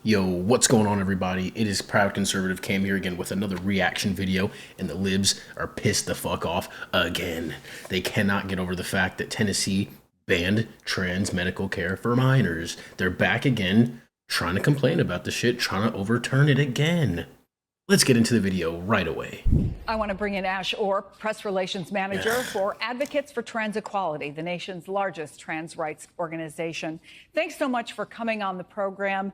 Yo, what's going on, everybody? It is Proud Conservative Cam here again with another reaction video, and the Libs are pissed the fuck off again. They cannot get over the fact that Tennessee banned trans medical care for minors. They're back again, trying to complain about the shit, trying to overturn it again. Let's get into the video right away. I want to bring in Ash Orr, press relations manager for Advocates for Trans Equality, the nation's largest trans rights organization. Thanks so much for coming on the program.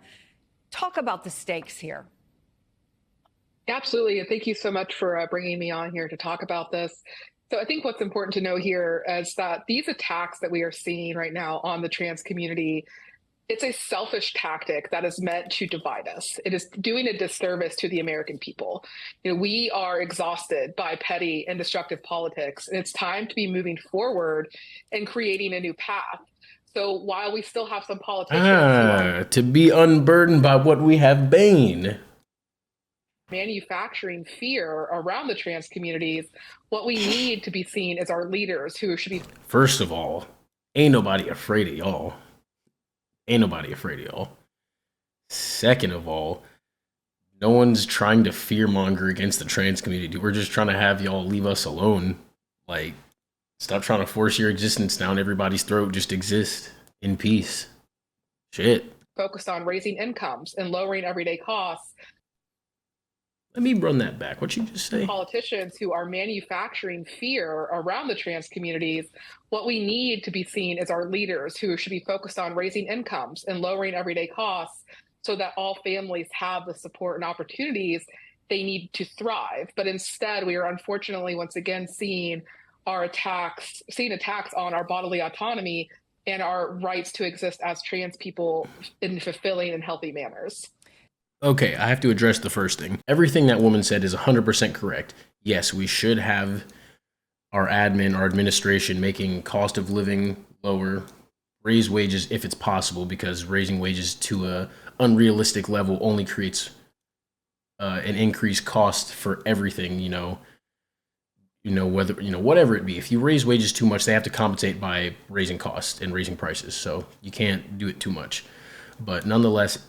Talk about the stakes here. Absolutely. And thank you so much for bringing me on here to talk about this. So I think what's important to know here is that these attacks that we are seeing right now on the trans community, it's a selfish tactic that is meant to divide us. It is doing a disservice to the American people. We are exhausted by petty and destructive politics, and it's time to be moving forward and creating a new path. So while we still have some politicians who are To be unburdened by what we have bane. manufacturing fear around the trans communities, what we need to be seen as our leaders who should be. First of all, ain't nobody afraid of y'all. Ain't nobody afraid of y'all. Second of all, no one's trying to fearmonger against the trans community. We're just trying to have y'all leave us alone. Like, stop trying to force your existence down everybody's throat. Just exist in peace. Shit. Focused on raising incomes and lowering everyday costs. Let me run that back. What you just say? Politicians who are manufacturing fear around the trans communities, what we need to be seen as our leaders who should be focused on raising incomes and lowering everyday costs so that all families have the support and opportunities they need to thrive. But instead, we are unfortunately once again seeing attacks on our bodily autonomy and our rights to exist as trans people in fulfilling and healthy manners. Okay, I have to address the first thing. Everything that woman said is 100% correct. Yes, we should have our admin, our administration making cost of living lower, raise wages if it's possible, because raising wages to a unrealistic level only creates an increased cost for everything, whatever it be. If you raise wages too much, they have to compensate by raising costs and raising prices. So you can't do it too much. But nonetheless,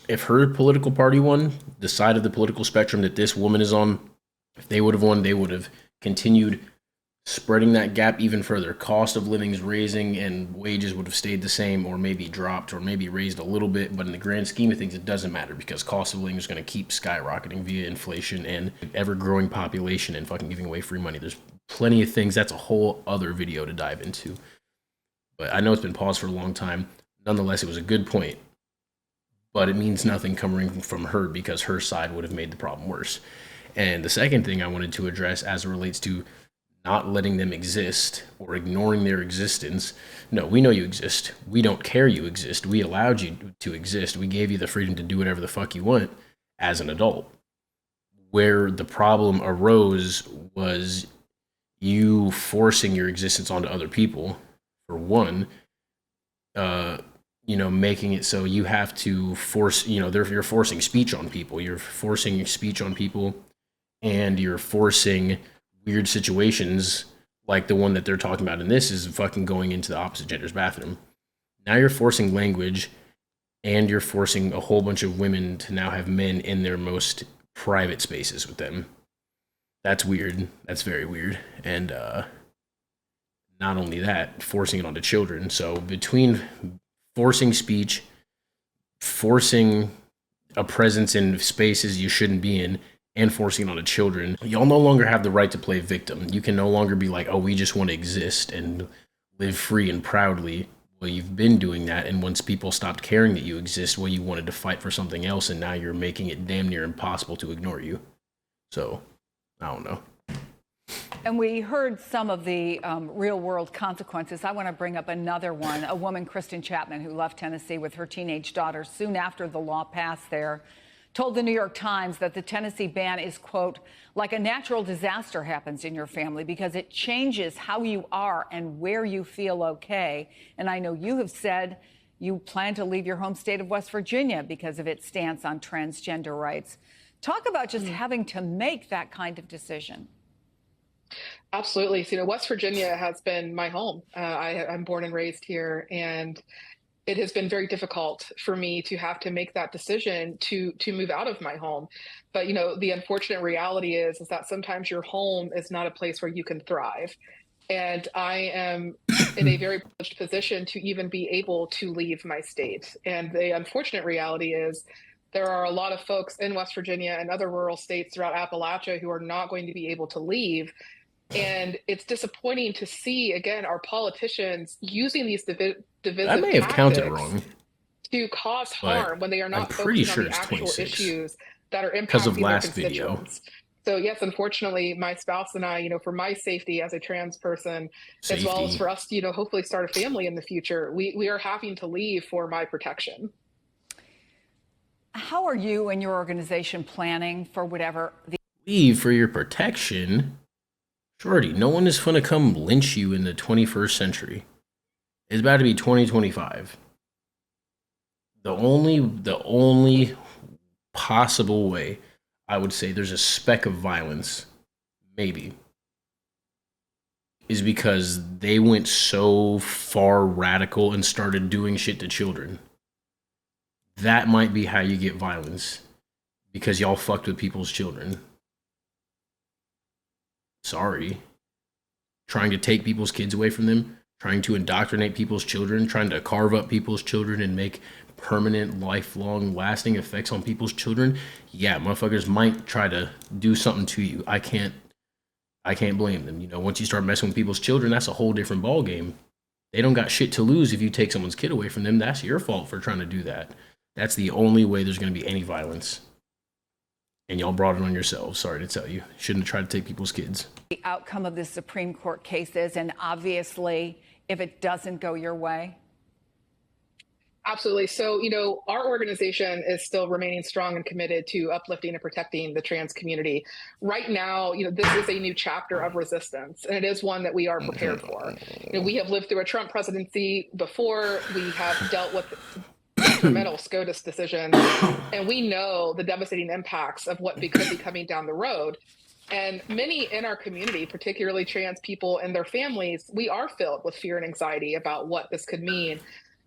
if her political party won, the side of the political spectrum that this woman is on, if they would have won, they would have continued spreading that gap even further. Cost of living is raising and wages would have stayed the same, or maybe dropped, or maybe raised a little bit. But in the grand scheme of things, it doesn't matter, because cost of living is going to keep skyrocketing via inflation and ever-growing population and fucking giving away free money. There's plenty of things. That's a whole other video to dive into. But I know it's been paused for a long time. Nonetheless, it was a good point. But it means nothing coming from her, because her side would have made the problem worse. And the second thing I wanted to address as it relates to not letting them exist or ignoring their existence. No, we know you exist. We don't care you exist. We allowed you to exist. We gave you the freedom to do whatever the fuck you want as an adult. Where the problem arose was you forcing your existence onto other people, for one. Making it so you have to force, you're forcing speech on people. You're forcing speech on people, and you're forcing weird situations like the one that they're talking about in this is fucking going into the opposite gender's bathroom. Now you're forcing language, and you're forcing a whole bunch of women to now have men in their most private spaces with them. That's weird. That's very weird. And not only that, forcing it onto children. So between forcing speech, forcing a presence in spaces you shouldn't be in, and forcing it on the children, y'all no longer have the right to play victim. You can no longer be like, oh, we just want to exist and live free and proudly. Well, you've been doing that, and once people stopped caring that you exist, well, you wanted to fight for something else, and now you're making it damn near impossible to ignore you. So, I don't know. And we heard some of the real world consequences. I want to bring up another one. A woman, Kristen Chapman, who left Tennessee with her teenage daughter soon after the law passed there, told the New York Times that the Tennessee ban is, quote, like a natural disaster happens in your family, because it changes how you are and where you feel okay. And I know you have said you plan to leave your home state of West Virginia because of its stance on transgender rights. Talk about just having to make that kind of decision. Absolutely. So, West Virginia has been my home. I'm born and raised here, and it has been very difficult for me to have to make that decision to move out of my home. But the unfortunate reality is that sometimes your home is not a place where you can thrive. And I am in a very privileged position to even be able to leave my state. And the unfortunate reality is there are a lot of folks in West Virginia and other rural states throughout Appalachia who are not going to be able to leave. And it's disappointing to see, again, our politicians using these I divisive may have counted tactics wrong, to cause but harm when they are I'm not pretty focusing on sure the it's actual 26 issues that are because of impacting their last video. constituents. So yes, unfortunately, my spouse and I, for my safety as a trans person, as well as Safety. for us to, hopefully start a family in the future, we are having to leave for my protection. How are you and your organization planning for whatever the Leave for your protection? Shorty, no one is gonna come lynch you in the 21st century. It's about to be 2025. The only possible way I would say there's a speck of violence, maybe, is because they went so far radical and started doing shit to children. That might be how you get violence, because y'all fucked with people's children. Sorry. Trying to take people's kids away from them, trying to indoctrinate people's children, trying to carve up people's children and make permanent, lifelong, lasting effects on people's children. Yeah, motherfuckers might try to do something to you. I can't blame them. Once you start messing with people's children, that's a whole different ball game. They don't got shit to lose if you take someone's kid away from them. That's your fault for trying to do that. That's the only way there's going to be any violence. And y'all brought it on yourselves. Sorry to tell you. Shouldn't have tried to take people's kids. outcome of the Supreme Court case is, and obviously, if it doesn't go your way? Absolutely. So, our organization is still remaining strong and committed to uplifting and protecting the trans community. Right now, this is a new chapter of resistance, and it is one that we are prepared for. We have lived through a Trump presidency before. We have dealt with detrimental SCOTUS decisions, and we know the devastating impacts of what could be coming down the road. And many in our community, particularly trans people and their families, we are filled with fear and anxiety about what this could mean.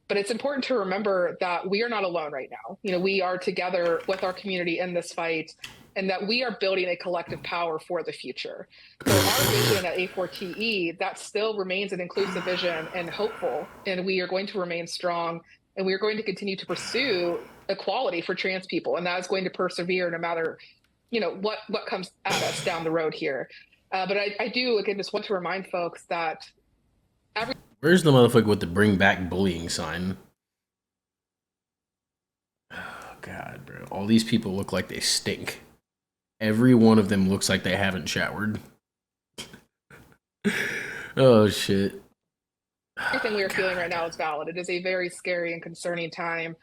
But it's important to remember that we are not alone right now. We are together with our community in this fight, and that we are building a collective power for the future. So our vision at A4TE, that still remains an inclusive vision and hopeful, and we are going to remain strong, and we are going to continue to pursue equality for trans people, and that is going to persevere no matter what comes at us down the road here. But I do, again, just want to remind folks that Where's the motherfucker with the bring back bullying sign? Oh, God, bro. All these people look like they stink. Every one of them looks like they haven't showered. Oh, shit. everything we are feeling right now is valid. It is a very scary and concerning time.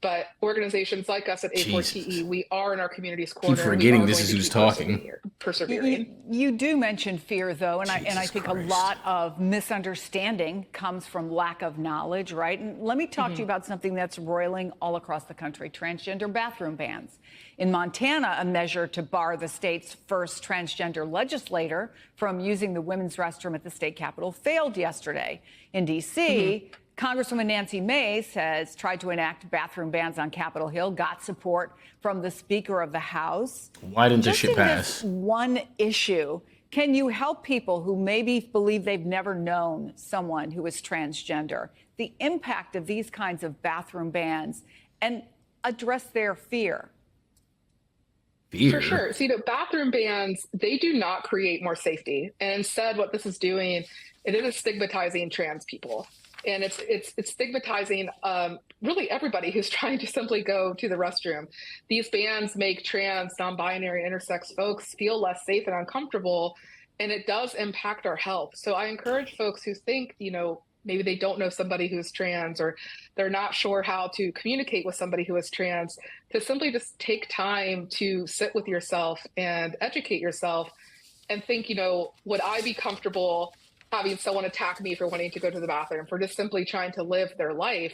But organizations like us at A4TE, we are in our community's corner. Keep forgetting this is who's talking. Persevering. You do mention fear, though, and I think Christ. a lot of misunderstanding comes from lack of knowledge, right? And let me talk to you about something that's roiling all across the country: transgender bathroom bans. In Montana, a measure to bar the state's first transgender legislator from using the women's restroom at the state capitol failed yesterday. In D.C., Congresswoman Nancy Mace has tried to enact bathroom bans on Capitol Hill, got support from the Speaker of the House. Why didn't this Just shit in pass? this one issue, can you help people who maybe believe they've never known someone who is transgender, the impact of these kinds of bathroom bans, and address their fear? Fear. For sure. So, bathroom bans, they do not create more safety. And instead, what this is doing, it is stigmatizing trans people. And it's stigmatizing really everybody who's trying to simply go to the restroom. These bans make trans, non-binary, intersex folks feel less safe and uncomfortable, and it does impact our health. So I encourage folks who think, maybe they don't know somebody who's trans, or they're not sure how to communicate with somebody who is trans, to simply just take time to sit with yourself and educate yourself and think, would I be comfortable having someone attack me for wanting to go to the bathroom, for just simply trying to live their life?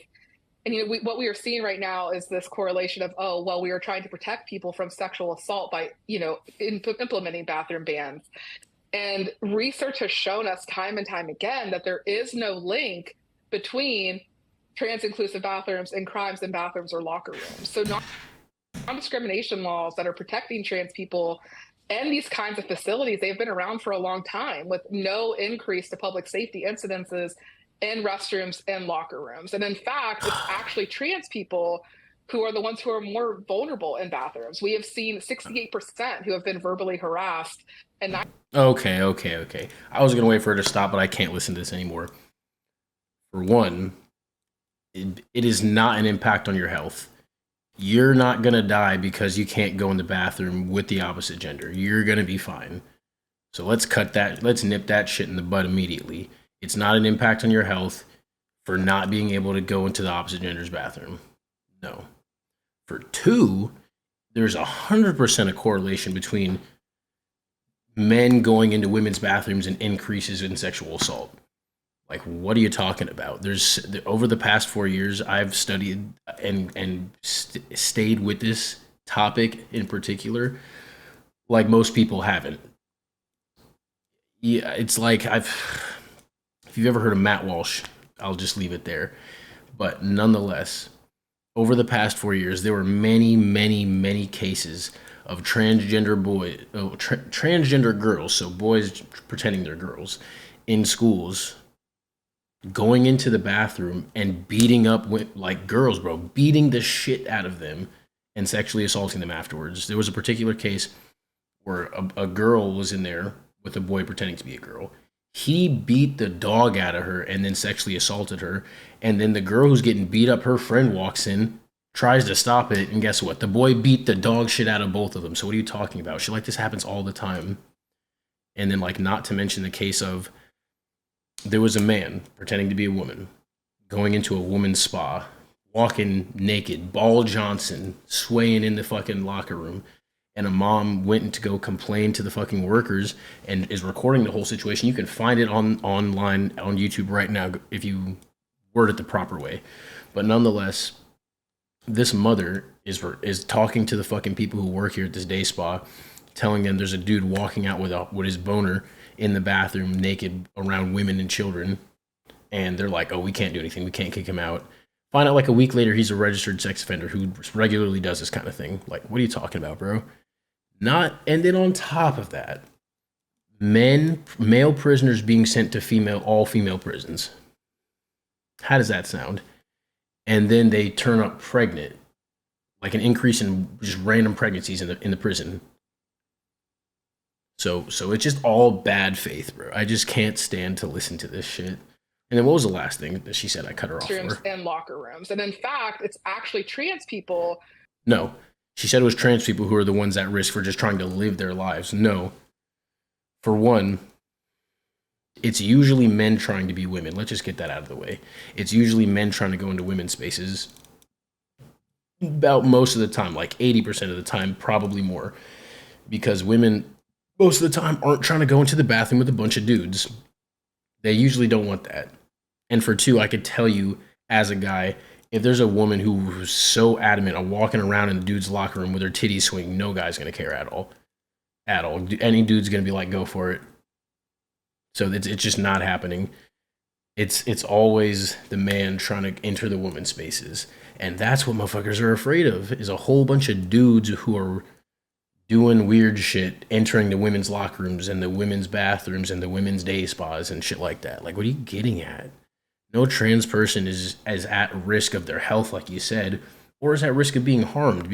And what we are seeing right now is this correlation of, oh, well, we are trying to protect people from sexual assault by implementing bathroom bans. And research has shown us time and time again that there is no link between trans inclusive bathrooms and crimes in bathrooms or locker rooms. So non-discrimination laws that are protecting trans people and these kinds of facilities, they've been around for a long time with no increase to public safety incidences in restrooms and locker rooms. And in fact, it's actually trans people who are the ones who are more vulnerable in bathrooms. We have seen 68% who have been verbally harassed and Okay. I was gonna wait for her to stop, but I can't listen to this anymore. For one, it is not an impact on your health. You're not gonna die because you can't go in the bathroom with the opposite gender. You're gonna be fine. So let's cut that. Let's nip that shit in the bud immediately. It's not an impact on your health for not being able to go into the opposite gender's bathroom. No. For two, there's 100% a correlation between men going into women's bathrooms and increases in sexual assault. Like, what are you talking about? There's over the past 4 years, I've studied and stayed with this topic in particular, like most people haven't. Yeah, it's like if you've ever heard of Matt Walsh, I'll just leave it there. But nonetheless, over the past 4 years, there were many cases of transgender girls, so boys pretending they're girls, in schools going into the bathroom and beating up like girls, bro, beating the shit out of them and sexually assaulting them afterwards. There was a particular case where a girl was in there with a boy pretending to be a girl. He beat the dog out of her and then sexually assaulted her. And then the girl who's getting beat up, her friend walks in, tries to stop it, and guess what? The boy beat the dog shit out of both of them. So what are you talking about? Shit like this happens all the time. And then, like, not to mention the case of there was a man pretending to be a woman going into a woman's spa, walking naked, Ball Johnson, swaying in the fucking locker room. And a mom went to go complain to the fucking workers and is recording the whole situation. You can find it online on YouTube right now if you word it the proper way. But nonetheless, this mother is talking to the fucking people who work here at this day spa, telling them there's a dude walking out with his boner in the bathroom naked around women and children. And they're like, oh, we can't do anything. We can't kick him out. Find out like a week later, he's a registered sex offender who regularly does this kind of thing. Like, what are you talking about, bro? And then on top of that, male prisoners being sent to all female prisons. How does that sound? And then they turn up pregnant, like an increase in just random pregnancies in the prison. So it's just all bad faith, bro. I just can't stand to listen to this shit. And then what was the last thing that she said I cut her off for? And locker rooms. And in fact, it's actually trans people. No, she said it was trans people who are the ones at risk for just trying to live their lives. No. For one, it's usually men trying to be women. Let's just get that out of the way. It's usually men trying to go into women's spaces about most of the time, like 80% of the time, probably more. Because women, most of the time, aren't trying to go into the bathroom with a bunch of dudes. They usually don't want that. And for two, I could tell you as a guy, if there's a woman who's so adamant on walking around in the dude's locker room with her titties swinging, no guy's going to care at all. At all. Any dude's going to be like, go for it. So it's just not happening. It's always the man trying to enter the women's spaces. And that's what motherfuckers are afraid of, is a whole bunch of dudes who are doing weird shit, entering the women's locker rooms and the women's bathrooms and the women's day spas and shit like that. Like, what are you getting at? No trans person is as at risk of their health, like you said, or is at risk of being harmed.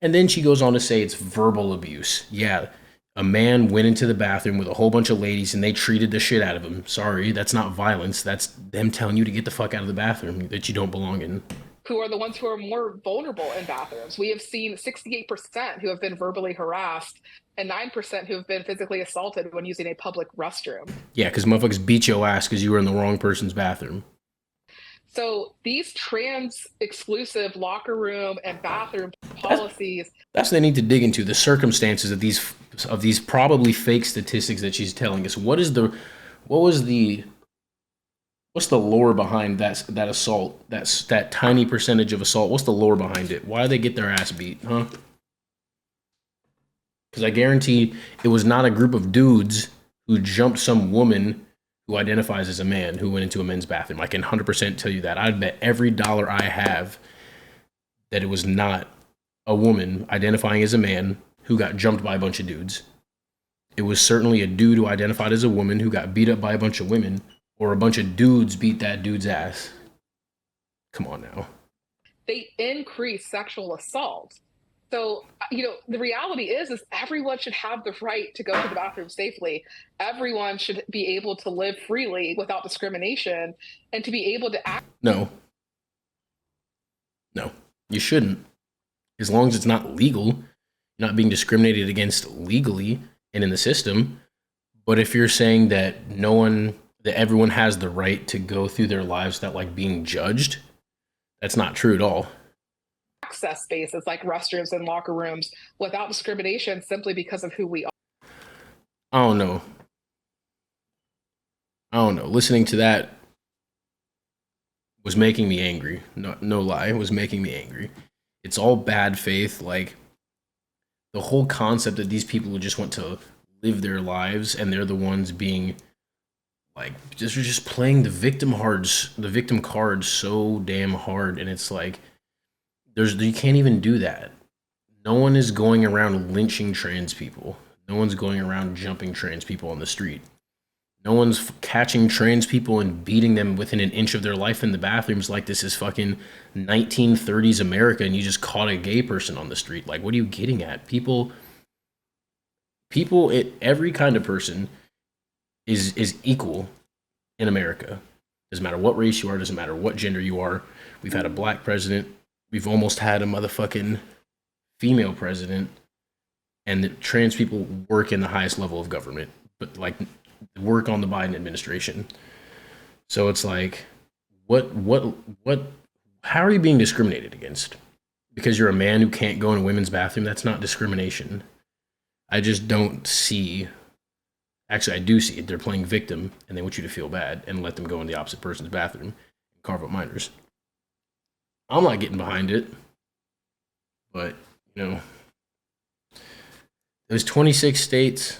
And then she goes on to say it's verbal abuse. Yeah, a man went into the bathroom with a whole bunch of ladies and they treated the shit out of him. Sorry, that's not violence. That's them telling you to get the fuck out of the bathroom that you don't belong in. Who are the ones who are more vulnerable in bathrooms. We have seen 68% who have been verbally harassed and 9% who have been physically assaulted when using a public restroom. Yeah, because motherfuckers beat your ass because you were in the wrong person's bathroom. So these trans exclusive locker room and bathroom policies. That's what they need to dig into, the circumstances of these probably fake statistics that she's telling us. What's the lore behind that assault? That tiny percentage of assault. What's the lore behind it? Why do they get their ass beat, huh? Because I guarantee it was not a group of dudes who jumped some woman who identifies as a man who went into a men's bathroom. I can 100% tell you that. I'd bet every dollar I have that it was not a woman identifying as a man who got jumped by a bunch of dudes. It was certainly a dude who identified as a woman who got beat up by a bunch of women, or a bunch of dudes beat that dude's ass. Come on now. They increase sexual assault. So, the reality is everyone should have the right to go to the bathroom safely. Everyone should be able to live freely without discrimination and to be able to act. No, you shouldn't. As long as it's not legal, you're not being discriminated against legally and in the system. But if you're saying that everyone has the right to go through their lives without like being judged, that's not true at all. Access spaces like restrooms and locker rooms without discrimination simply because of who we are. I don't know. Listening to that was making me angry. No lie, it was making me angry. It's all bad faith. Like, the whole concept that these people who just want to live their lives and they're the ones being like just playing the victim card so damn hard, and it's like you can't even do that. No one is going around lynching trans people. No one's going around jumping trans people on the street. No one's catching trans people and beating them within an inch of their life in the bathrooms like this is fucking 1930s America and you just caught a gay person on the street. Like, what are you getting at? People, every kind of person is equal in America. Doesn't matter what race you are, doesn't matter what gender you are. We've had a black president. We've almost had a motherfucking female president. And the trans people work in the highest level of government, but like work on the Biden administration. So it's like, how are you being discriminated against? Because you're a man who can't go in a women's bathroom? That's not discrimination. I just don't see. Actually, I do see it. They're playing victim, and they want you to feel bad and let them go in the opposite person's bathroom and carve up minors. I'm not getting behind it, but those 26 states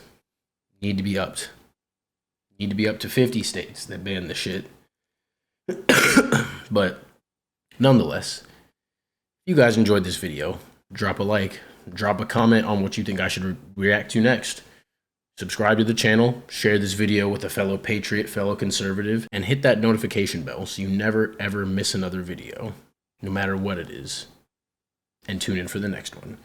need to be upped. Need to be up to 50 states that ban the shit. But nonetheless, if you guys enjoyed this video, drop a like, drop a comment on what you think I should react to next. Subscribe to the channel, share this video with a fellow patriot, fellow conservative, and hit that notification bell so you never ever miss another video, no matter what it is. And tune in for the next one.